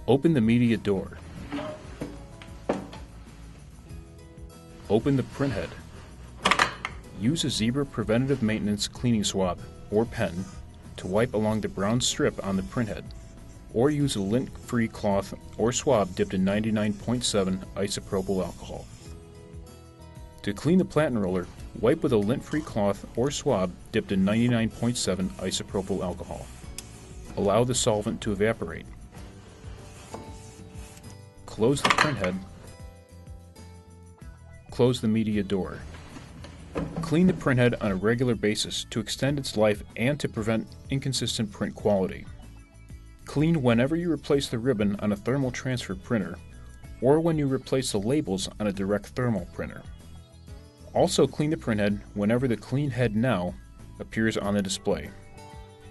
Open the media door. Open the printhead. Use a Zebra Preventative Maintenance cleaning swab or pen to wipe along the brown strip on the printhead, or use a lint-free cloth or swab dipped in 99.7 isopropyl alcohol. To clean the Platen roller, wipe with a lint-free cloth or swab dipped in 99.7 isopropyl alcohol. Allow the solvent to evaporate. Close the printhead. Close the media door. Clean the printhead on a regular basis to extend its life and to prevent inconsistent print quality. Clean whenever you replace the ribbon on a thermal transfer printer, or when you replace the labels on a direct thermal printer. Also clean the printhead whenever the Clean Head Now appears on the display.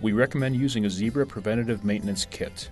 We recommend using a Zebra Preventative Maintenance Kit.